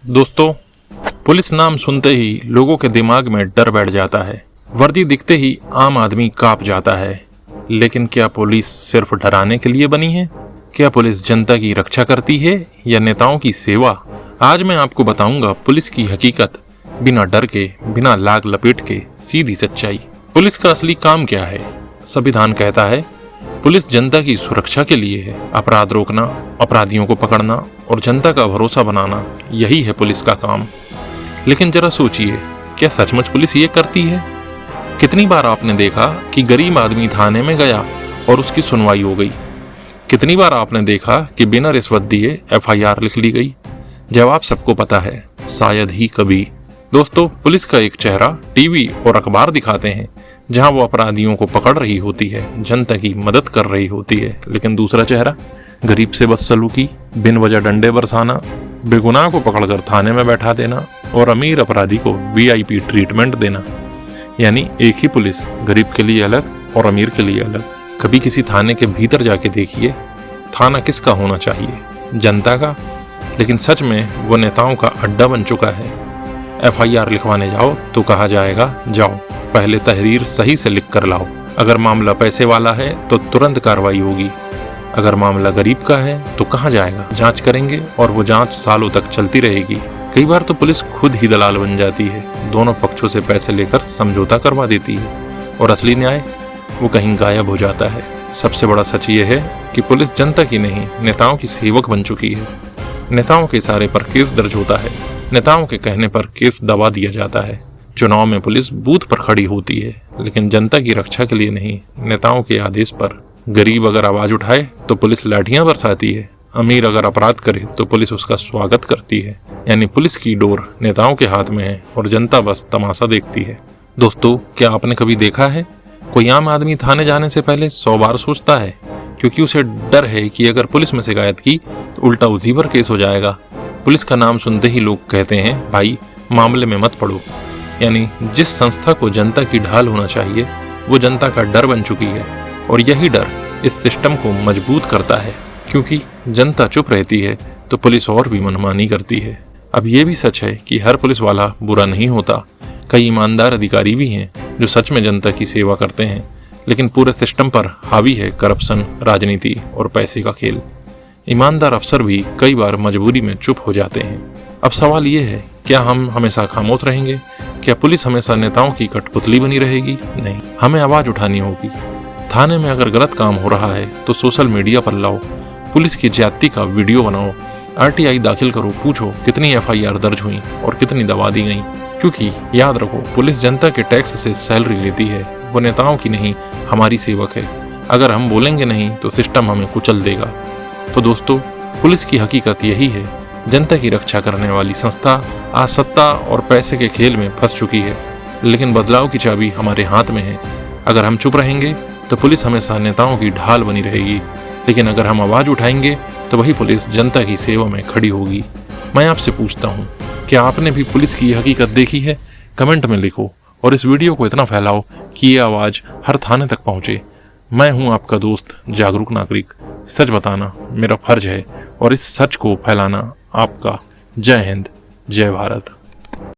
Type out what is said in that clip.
दोस्तों, पुलिस नाम सुनते ही लोगों के दिमाग में डर बैठ जाता है। वर्दी दिखते ही आम आदमी कांप जाता है। लेकिन क्या पुलिस सिर्फ डराने के लिए बनी है? क्या पुलिस जनता की रक्षा करती है या नेताओं की सेवा? आज मैं आपको बताऊंगा पुलिस की हकीकत, बिना डर के, बिना लाग लपेट के, सीधी सच्चाई। पुलिस का असली काम क्या है? संविधान कहता है पुलिस जनता की सुरक्षा के लिए है। अपराध रोकना, अपराधियों को पकड़ना और जनता का भरोसा बनाना, यही है पुलिस का काम। लेकिन जरा सोचिए, क्या सचमुच पुलिस ये करती है? कितनी बार आपने देखा कि गरीब आदमी थाने में गया और उसकी सुनवाई हो गई? कितनी बार आपने देखा कि बिना रिश्वत दिए FIR लिख ली गई? जवाब सबको पता है, शायद ही कभी। दोस्तों, पुलिस का एक चेहरा टीवी और अखबार दिखाते हैं, जहां वो अपराधियों को पकड़ रही होती है, जनता की मदद कर रही होती है। लेकिन दूसरा चेहरा, गरीब से बदसलूकी, बिन वजह डंडे बरसाना, बेगुनाह को पकड़कर थाने में बैठा देना और अमीर अपराधी को VIP ट्रीटमेंट देना। यानी एक ही पुलिस, गरीब के लिए अलग और अमीर के लिए अलग। कभी किसी थाने के भीतर जाके देखिए, थाना किसका होना चाहिए? जनता का। लेकिन सच में वो नेताओं का अड्डा बन चुका है। FIR लिखवाने जाओ तो कहा जाएगा, जाओ पहले तहरीर सही से लिख कर लाओ। अगर मामला पैसे वाला है तो तुरंत कार्रवाई होगी। अगर मामला गरीब का है तो कहाँ जाएगा? जांच करेंगे और वो जांच सालों तक चलती रहेगी। कई बार तो पुलिस खुद ही दलाल बन जाती है, दोनों पक्षों से पैसे लेकर समझौता करवा देती है और असली न्याय वो कहीं गायब हो जाता है। सबसे बड़ा सच ये है कि पुलिस जनता की नहीं, नेताओं की सेवक बन चुकी है। नेताओं के इशारे पर केस दर्ज होता है, नेताओं के कहने पर केस दबा दिया जाता है। चुनाव में पुलिस बूथ पर खड़ी होती है, लेकिन जनता की रक्षा के लिए नहीं, नेताओं के आदेश पर। गरीब अगर आवाज उठाए तो पुलिस लाठियां बरसाती है, अमीर अगर अपराध करे तो पुलिस उसका स्वागत करती है। यानी पुलिस की डोर नेताओं के हाथ में है और जनता बस तमाशा देखती है। दोस्तों, क्या आपने कभी देखा है कोई आम आदमी थाने जाने से पहले 100 बार सोचता है? क्योंकि उसे डर है कि अगर पुलिस में शिकायत की तो उल्टा उसी पर केस हो जाएगा। पुलिस का नाम सुनते ही लोग कहते हैं, भाई मामले में मत पड़ो। यानी जिस संस्था को जनता की ढाल होना चाहिए, वो जनता का डर बन चुकी है। और यही डर इस सिस्टम को मजबूत करता है, क्योंकि जनता चुप रहती है तो पुलिस और भी मनमानी करती है। अब ये भी सच है कि हर पुलिस वाला बुरा नहीं होता। कई ईमानदार अधिकारी भी हैं जो सच में जनता की सेवा करते हैं, लेकिन पूरे सिस्टम पर हावी है करप्शन, राजनीति और पैसे का खेल। ईमानदार अफसर भी कई बार मजबूरी में चुप हो जाते हैं। अब सवाल ये है, क्या हम हमेशा खामोश रहेंगे? क्या पुलिस हमेशा नेताओं की कठपुतली बनी रहेगी? नहीं, हमें आवाज उठानी होगी। थाने में अगर गलत काम हो रहा है तो सोशल मीडिया पर लाओ, पुलिस की ज्यादती का वीडियो बनाओ, RTI दाखिल करो, पूछो कितनी FIR दर्ज हुई और कितनी दबा दी गई। क्योंकि याद रखो, पुलिस जनता के टैक्स से सैलरी लेती है, वो नेताओं की नहीं, हमारी सेवक है। अगर हम बोलेंगे नहीं तो सिस्टम हमें कुचल देगा। तो दोस्तों, पुलिस की हकीकत यही है, जनता की रक्षा करने वाली संस्था आज सत्ता और पैसे के खेल में फंस चुकी है। लेकिन बदलाव की चाबी हमारे हाथ में है। अगर हम चुप रहेंगे तो पुलिस हमेशा नेताओं की ढाल बनी रहेगी, लेकिन अगर हम आवाज उठाएंगे तो वही पुलिस जनता की सेवा में खड़ी होगी। मैं आपसे पूछता हूँ, क्या आपने भी पुलिस की हकीकत देखी है? कमेंट में लिखो और इस वीडियो को इतना फैलाओ कि ये आवाज हर थाने तक पहुंचे। मैं हूं आपका दोस्त जागरूक नागरिक। सच बताना मेरा फर्ज है और इस सच को फैलाना आपका। जय हिंद, जय भारत।